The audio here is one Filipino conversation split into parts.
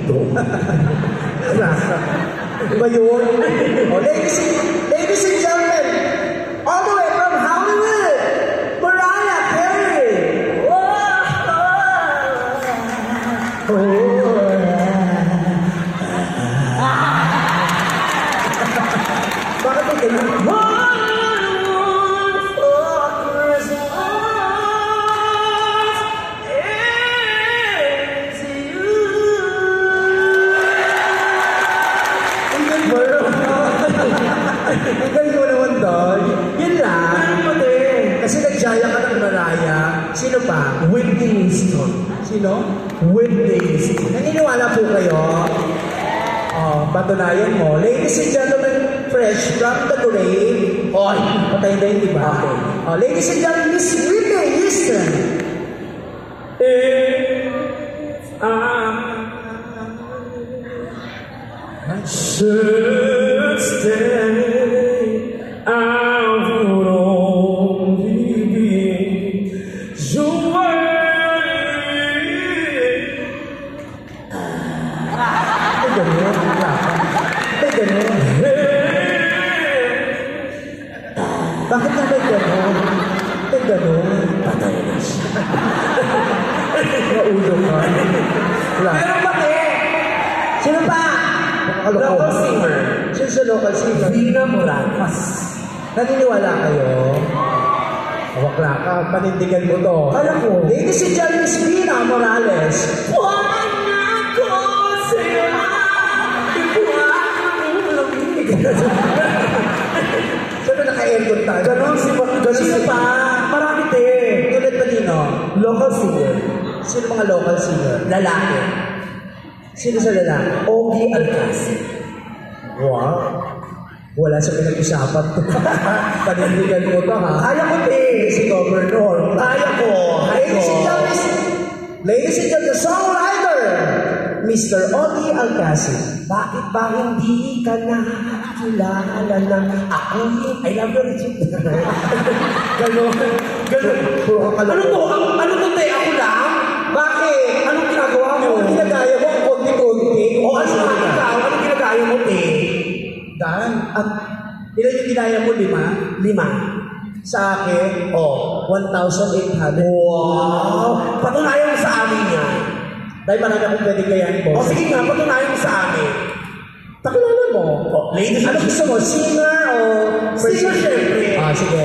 dito. Diba yun? Oh, ladies and gentlemen, all the way from Hollywood, Mariah Carey. Bakit may ganun? Ang galing mo naman doon. Yun lang. Kasi nagjaya ka ng Mariah. Sino pa? Whitney Houston. Sino? Whitney Houston. Naniniwala po kayo? Oh, patunayan mo. Ladies and gentlemen, fresh from the grave. Oy, patay na yun, diba? Okay. Oh, ladies and gentlemen, Miss Whitney Houston. I should stay, I would only be your way. May ganun, may ganun. Bakit na may ganun? May ganun. Patay na siya. Maulo ka. Pero bakit? Sino pa? Local singer. Sino sa local singer? Vina Morales. Naniniwala kayo? Wakla ka, panindigan mo to. Alam ko. Ladies and gentlemen, Vina Morales. Buwan ako sa'yo. Sino naka-aircon tayo? Ganon sino pa? Marami din. Tulad pa nino? Local singer. Sino mga local singer? Lalaki. Sino sa lalaki? Ogie Alcacid. Wow. Wala sa pinag-usapan to. Panindigan mo to, ha? Kaya ko din. Si Governor. Kaya ko. Ladies and gentlemen, songwriter, Mr. Ogie Alcacid. Bakit ba hindi ka nakakilala ng ako? I love you, Richard. Ganon. Ano to? Ano to, te? Ako lang? Bakit? Anong ginagawa mo? Anong ginagaya mo? Konti-konti? O ano nga ikaw? Anong ginagaya mo, te? Dan? Ilan yung ginaya mo? 5? 5. Sa akin? 1,800. Wow! Patunayan mo sa amin yan. Dahil marami akong pwede kayanin po. O sige nga, patunayan mo sa amin. Pakilala mo. Ladies, ano gusto mo? Singer o... Singer, syempre. Sige.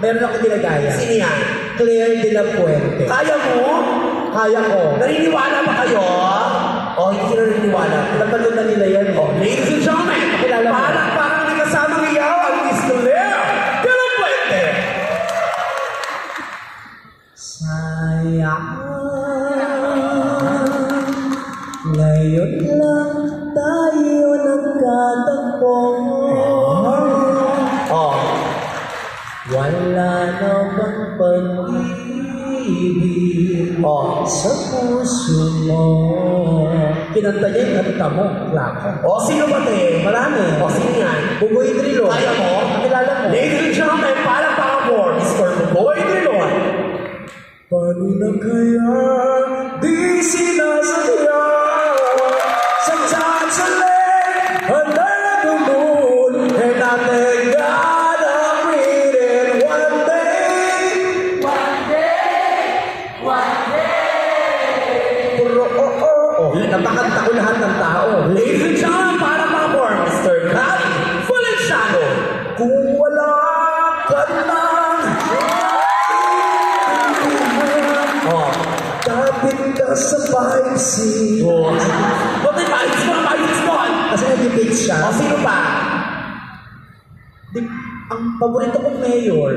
Meron akong ginagaya. Sino yan? Claire de la Puente. Kaya mo? Kaya ko. Naniniwala ba kayo? Hindi sila naniniwala. Napanood na nila yan. Ladies and gentlemen, pakilala mo. Parang may kasamang iyaw ang Miss Claire de la Puente. Sayang, ngayon lang tayo nagkatagpo. Wala na bang pag-ibig sa puso mo? Kinanta niya yung kanta mo, Lako. Sino ba te? Marami. Sino yan? Bugoy Drilon. Kaya mo? Nakilala mo? Ladies and gentlemen, parang pakabor, Mr. Bugoy Drilon. Paano na kaya di sinasadya sa tatsalit under the moon and I thank God I'm reading one day. Puro napakanta ko lahat ng tao. Ladies and gentlemen, para pakabor, Mr. Cali Fuliciano. Kung wala ka lang kapit ka sa 5C. Ba't may 5C mo? 5C mo? Kasi nag-debate siya. Sino pa? Ang paborito kong mayor.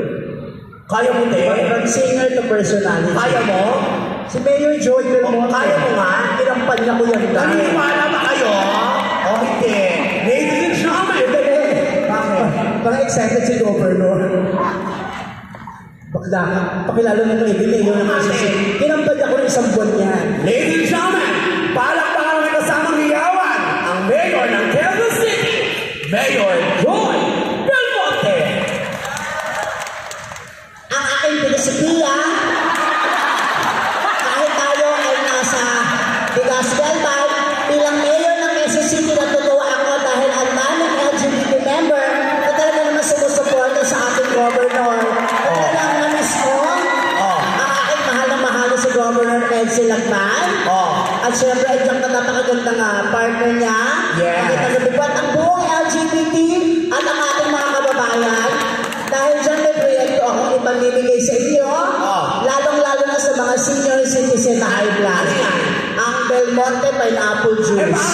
Kaya mo, te? From singer to personality. Kaya mo? Si Mayor Joy Belmonte. Kaya mo nga? Kinampan niya ko yan. Naniniwala ba kayo? Hindi. Ladies and gentlemen. Bakit? Parang excited si Governor. Bakla ka. Pakilala mo ito, Mayor ng Masisi. Kinampan niya ko ng isang buwan yan. Ladies and gentlemen, palakpakan may kasamang hiyawan ang Mayor ng Quezon City, Mayor Joy Belmonte. Ang aking filosofiya, kahit tayo ay nasa Bigas Delta, bilang yung napakagandang partner niya. Yes. Ang itagabibot ang buong LGBT at ang ating mga kababayan. Dahil dyan may proyekto akong ipamimigay sa inyo. Lalong-lalo na sa mga senior citizen na high blood. Ang Belmonte Pineapple Juice.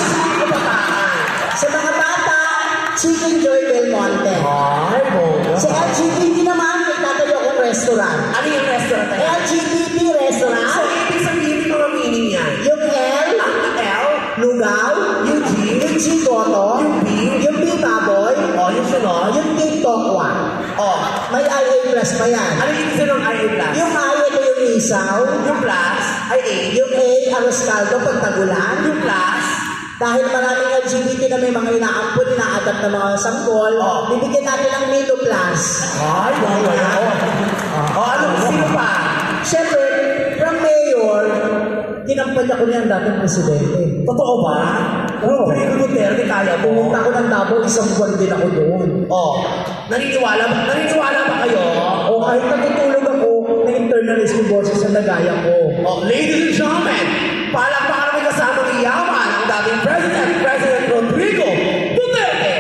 Sa mga bata, Chicken Joy Belmonte. Ay, boga. Sa LGBT naman, may tatayo akong restaurant. Ano yung restaurant na yan? LGBT restaurant. So, ibig sabihin yung mga meaning yan. Yung L, Ang L, Lugaw, yung G, yung G Goto, yung B, yung B Baboy, yung sunod, yung T Tokwa. May IA plus pa yan. ano yung isa ng IA plus? Yung I, ito yung isaw. Yung plus, ay A. Yung A, arroz caldo, pagtagulan. Yung plus, Dahil maraming LGBT na may mga inaampun, ina-adapt na mga sanggol, bibigyan natin ng Milo Plus. ay, wala. Ano, sino pa? Siyempre, from mayor, tinampal ako niya ang dating presidente. Totoo ba? Oo. Felipe Duterte, kaya mo? Pumunta ako ng Davao, isang buwan din ako doon. Naniniwala ba kayo? O kahit natutulog ako, na-internalize yung boses na nagaya ko. Ladies and gentlemen, palakpakan kami kasamang iyaman ang dating President Rodrigo Duterte.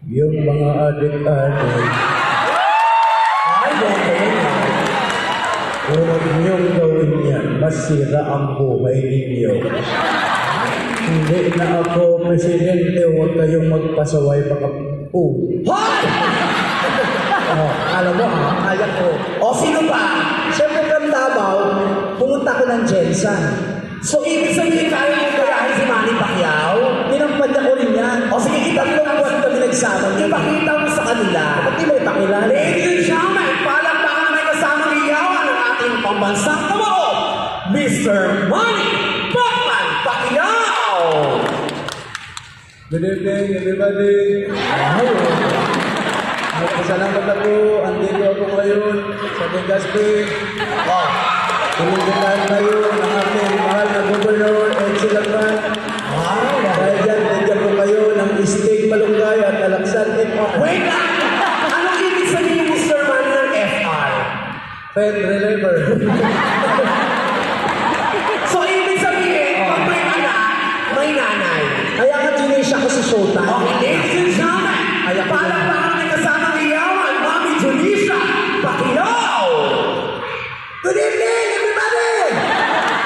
Yung mga adik-adik, Ay, bongga yun. huwag niyong gawin yan, masira ang buhay ninyo. Hindi na ako presidente, huwag kayong magpasaway mga Hoy! Alam mo kaya ko. Sino pa? Siyempre from Davao, pumunta ako ng Jensen. So, ibig sabihin kaya mo gayahin si Manny Pacquiao? Tinampad ako rin yan. Sige, Tatlong buwan kami nagsama niya. ipakita mo sa kanila. Pati may pakilala. Ladies and gentlemen, palakpakan kami kasamang iyaman ng ating pambansang kamao, Mr. Manny Pacquiao! Good evening, everybody. Salamat ako. Andito ako ngayon sa Legazpi. Pinigyan tayo ng ating mahal na Governor Ed Silacan. Dahil dyan, bigyan ko kayo ng steak malunggay at alaksan FR. Wait lang! Anong ibig sabihin ni Mr. Manny ng FR? Fed reliever. So, ibig sabihin, pag may anak, may nanay. Kaya nga ginisya ko sa Showtime. Ladies and gentlemen, palakpakan kami kasamang iyaman, Mami Julisha Pacquiao! Good evening, everybody!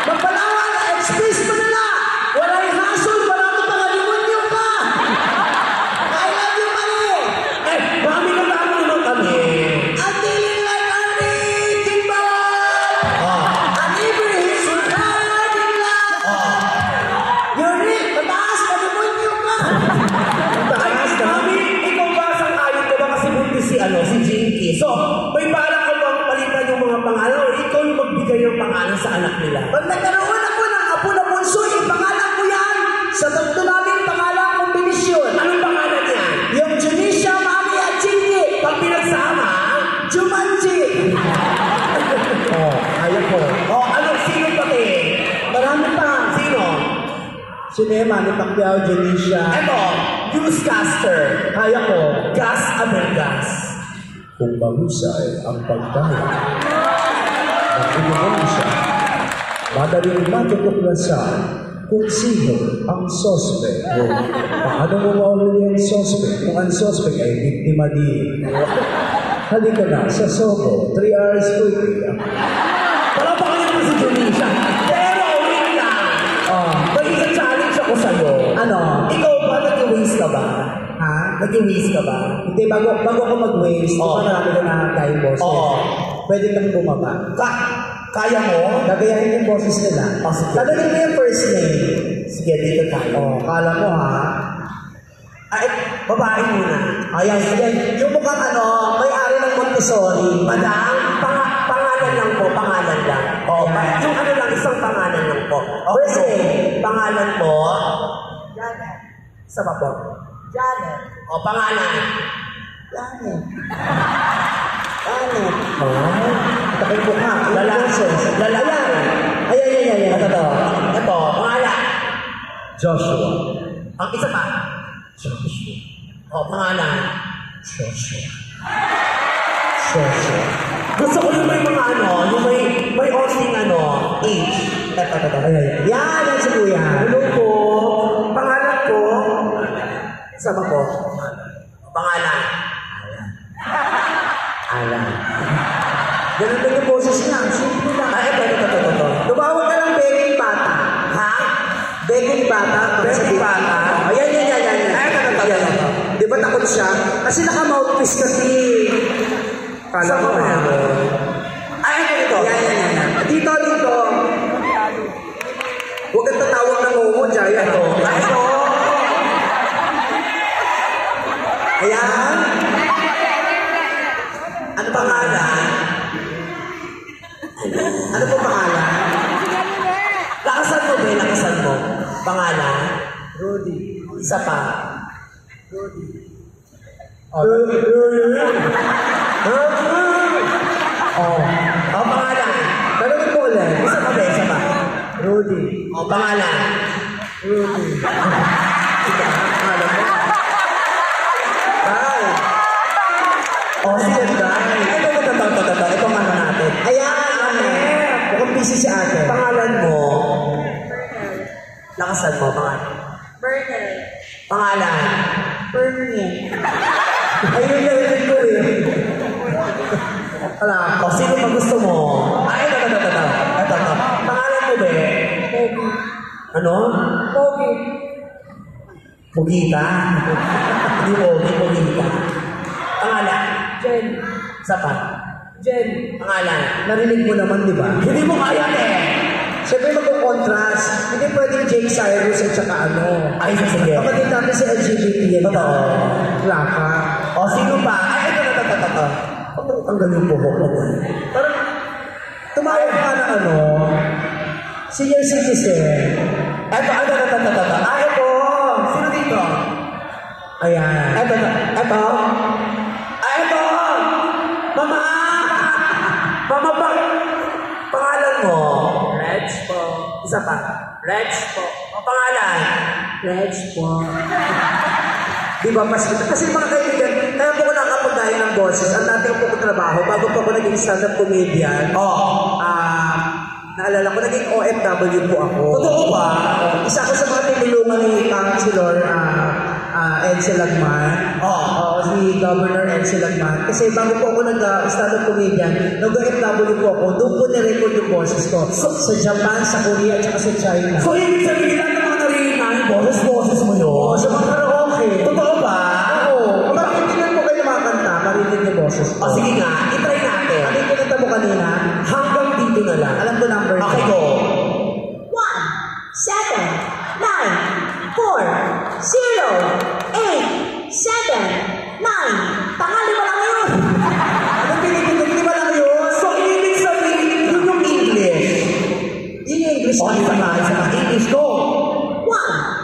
Magpalawan, express mo na lang! Walang hassle, marami mga demonyo pa! I love you, Mami! Mami, kasama naman kami. I'm feeling like I'm making ball! I'm even his riding love! You're Rick, mataas na demonyo ka! Ay, Mami, ikaw ba sang-ayon ka ba kasi buntis si Jinky? So, may balak ka bang palitan yung mga pangalan o ikaw yung magbigay ng pangalan sa anak nila? Pag nagkaroon ako ng apo na bunso, ipangalan ko yan sa tatlo namin pangalan kombinasyon. Anong pangalan niya? Yung Junisha, Mami at Chingy. Pag pinagsama, Jumanji. Ayaw ko. sino pati? Marami pa. Sino? Sinema ni Pacquiao, Janisha. Eto, newscaster. Kaya ko. Gas Abergas. Kung mahusay ang pagdala ng ebidensya, madaling matutuklasan kung sino ang sospek o paano mo maulili ang sospek kung ang sospek ay biktima din. Halika na sa Soho, 3 hours quickly. Palapakan niyo po si Junisha. Pero, wait lang. May isang challenge ako sa'yo. Ano? Ikaw ba, nag-waste ka ba? Ha? Nag-waste ka ba? Hindi, bago ako mag-waste, marami ko na time boses. Pwede kang bumaba. Kaya mo? Gagayahin yung boses nila. Sige. Tadalin mo yung first name. Sige, dito tayo. Kala mo ha? Ay, babae muna. Ayan, sige. Yung mukhang may-ari ng Montessori. Madam, pangalan lang po, pangalan lang. Yung ano lang, isang pangalan lang po. First name. Pangalan po? Janet. Isa pa po? Janet. Pangalan? Janet. Janet. Takay po ka. Lalaki. Ayan. Ito, pangalan? Joshua. Ang isa pa? Pangalan? Joshua. Gusto ko yung may mga ano, yung may onting ano, age. Yan, yan si Kuya. Hello po. Pangalan ko. Sama ko. Pangalan. Alam. Ganun din yung boses niya. Simple lang. Ay, ito. Tumawag ka lang begging bata. Ha? Begging bata. Begging bata? Ayan. Ay, ito. Di ba takot siya? Kasi naka-mouthpiece kasi. Kala ko Sama na. ko. Ay, ito. Yan. Dito. Huwag kang tatawag ng umo, Jaya. Ito. Ay, ito. Ayan. Ano pangalan? Ano po pangalan? Lakasan mo, be. Lakasan mo. Pangalan? Rudy. Isa pa. Oh, pangalan. Tanongin mo ulit. Isa pa, be. Isa pa. Rudy. Oh, pangalan. Rudy. Alam mo? Ay. Oh, sige, guys. Ito. Ito ang ano natin. Ayan. Mukhang busy si ate. Pangalan mo. Lakasan mo, pangalan. Burger. Pangalan. Burger. Ayun na rin ko eh. Wala. O, sino pa gusto mo? Ay, ito. Pangalan mo, be? Pogi. Ano? Pogi. Pugi ka. Hindi Pugi ka. Pangalan. Jen. Isa pa. Jen. Pangalan. Narinig mo naman, di ba? Hindi mo kaya, Siyempre magko-contrast. Hindi pwedeng Jake Cyrus at saka ano. Ay, sige. Kapatid natin si LGBT yan. Totoo. Wala ka. O, sino pa? Ay, ito. Ang galing po ko. Parang tumawag ka na ano. Senior citizen. Ito. Ay, ito. Sino dito? Ayan. Ito. Ay, ito. Mama ba? Pangalan mo? Reg po. Isa pa. Reg po. O, pangalan? Reg po. Di ba, kasi mga kaibigan, kaya po ko nakapagdaya ng boses. Ang dati ko po trabaho, bago po ako naging stand-up comedian. Naalala ko, naging OFW po ako. Totoo ba? Isa ko sa mga tinulungan ni Councilor Edsel Lagman. Si Governor Edsel Lagman. Kasi bago po ako nag-stand-up comedian, nag-OFW po ako, doon po na-record yung boses ko. Sa Japan, sa Korea, at saka sa China. So, ibig sabihin lang ng mga narinig namin, boses mo yun. Sa mga karaoke. Totoo ba? Oo. Bakit tingnan mo kayo makakanta, marinig yung boses ko? O, sige nga, itry natin. Ano yung pinata mo kanina? Hanggang dito na lang. Alam ko number. Okay, go. 1, 7, 9, 4, 0, 8, 7, 9. Pangalan mo lang yun. Ano pinipindot? Di ba lang yun? So, ibig sabihin, yun yung English. Yun yung English. O, isa pa. English, go. 1,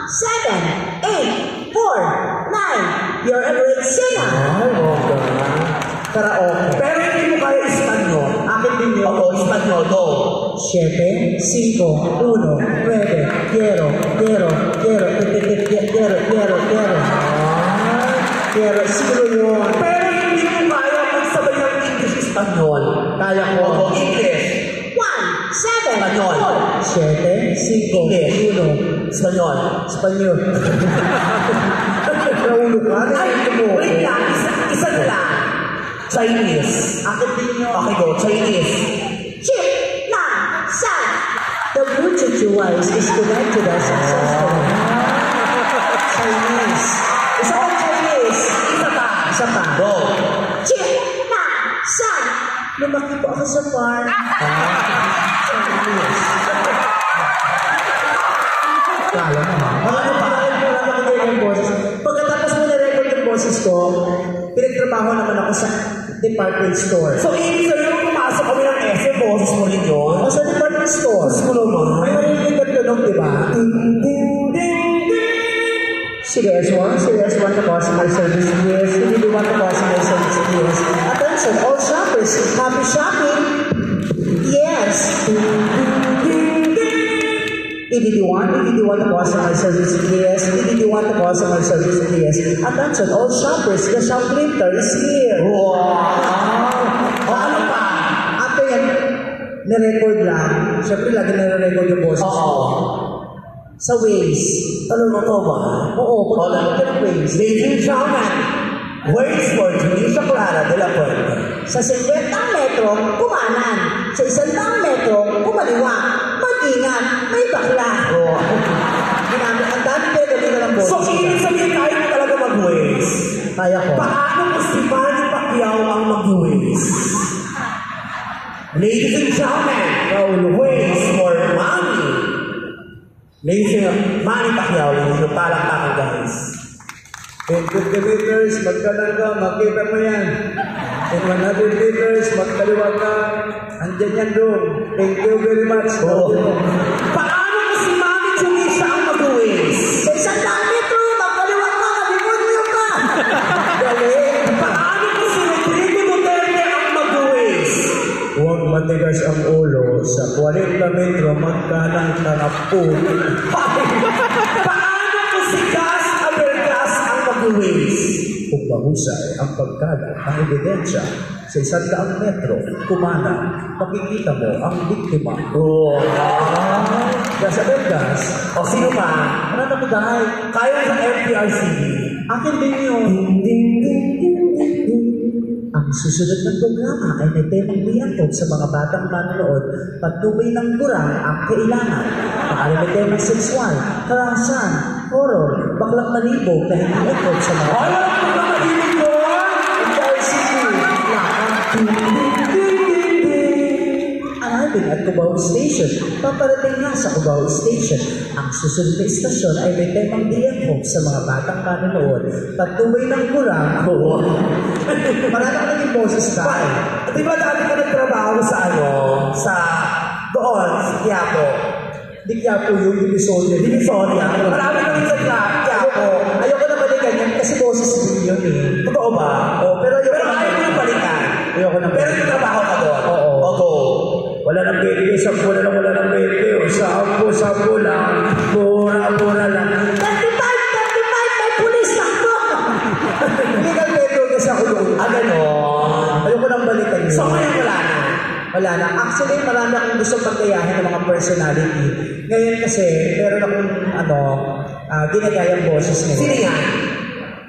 7, 8, 4, 9. You're a great singer. Ay, okay. Karaoke. Pero hindi mo kaya Espanyol. Akin din yun. Oo, Espanyol, go. 7, 5, 1, 9, quiero. Quiero, siguro yun. Pero hindi mo kaya magsabay ng English Espanyol. Kaya ko. Oo, English. 1, 7, Espanyol. 7, 5, 1. Espanyol. Espanyol. Naulo ka? Ay, Narinig mo. wait lang. Isa na lang. Chinese. Akin din yun. Okay, go. Chinese. Chip, na, san. The Bluetooth device is connected successfully. Chinese. Isa pang Chinese. Isa pa. Go. Chip, na, san. Lumaki po ako sa farm. Chinese. Kala mo ha? Ano pa yung boses? Pagkatapos mo na-record yung boses ko, pinagtrabaho naman ako sa department store. So, ibig sabihin mo pumasok kami ng SM, boses mo rin yun? O sa department store. Boses mo naman. Ay, marinig ka tunog, di ba? Ding, ding, ding, ding. Serious one to customer service, yes. Hindi di want to customer service, yes. Attention, all shoppers, happy shopping. Yes. Ding, ding, ding, ding. EDD1 to customer service, yes. EDD1 to customer service, yes. Attention, all shoppers, the shoplifter is here. Wow! O, ano pa? nirecord lang. Siyempre, lagi nare-record yung boses. Sa Waze. Ano mo to ba? Oo, punta ng Waze. Ladies and gentlemen, Waze for Tunisia Clara de la Puerta. Sa 50 metro, kumanan. Sa 100 metro, kumaliwa. Mag-ingat, may bakla. Ginamit, ang dami pero dito ng boses. So, ibig sabihin kaya mo talaga mag-Waze. Kaya ko. Paano kung si Manny Pacquiao ang mag-Waze? Ladies and gentlemen, Waze for Manny. Ladies and gentlemen, Manny Pacquiao, yung palakpakan guys. In 50 meters, magkanan ka, makita mo yan. In 100 meters, magkaliwa ka. Andyan yan doon. Thank you very much. Paano kung si Manny Tunisia ang mag-Waze? Sa 100 metro, magkaliwa ka, malimod ka. Galing. Paano kung si Rodrigo Duterte ang mag-Waze? Huwag matigas ang ulo. Sa 40 metro, magkanan ka na po. Paano kung si Gas Abergas ang mag-Waze? Kung mahusay ang pagkalat ng ebidensya sa 100 metro, kumana, makikita mo ang biktima. Gas Abergas, O sino pa? Ano na po dahil? Kayo sa FPRCB. Akin din yun. Ang susunod na programa ay may temang biyangkot sa mga batang manonood, pagtubay ng kurang ang kailangan. Maaari may temang sexual, harasan, horror, baklang malibog na hindi ikot sa mga Ay, wala ko na madinig ko! Arriving at Cubao Station, paparating na sa Cubao Station. Ang susunod na istasyon ay may temang biyangkot sa mga batang manonood, pagtubay ng kurang. Marami ka naging boses ka. Di ba dati ka nagtrabaho sa doon, sa Quiapo? Di kaya po yung Divisoria. Divisoria. Marami kami sa Quiapo. Ayoko na balikan yan kasi boses din yun eh. Totoo ba? Pero Pero ayaw mo yung balikan. Ayoko na Pero nagtrabaho ka doon. Oo. Ogo. wala nang 20, 10 na lang, wala nang 20, 10 lang, mura lang. 35! May pulis ako! Legal metro kasi ako doon. Ganon. Ayoko nang balikan yun. So ngayon wala na. Wala na. Actually, marami akong gusto pagkayahin ng mga personality. Ngayon kasi, meron akong, ginagayang boses ngayon. Sino yan?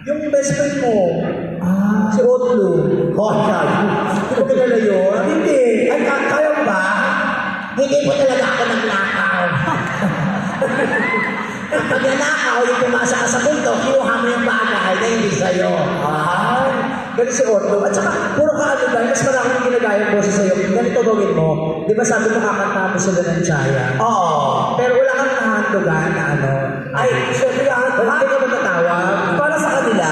Yung best friend mo. Si Otlo. Hindi mo kilala yun? Hindi. Ay, kaya mo ba? Hindi mo talaga ako nagnakaw. Pag nanakaw, yung pumasa ka sa mundo, kinuha mo yung bagay na hindi sa'yo. Ganun si Otto. At saka, puro ka ano ba, mas maraming ginagayang boses sa'yo. Ganito gawin mo. Di ba sabi mo kakanta mo sila ng Chaya? Oo. Pero wala kang nahandogan na ano. Ay, syempre yan. Wala ka ba natawag? Para sa kanila.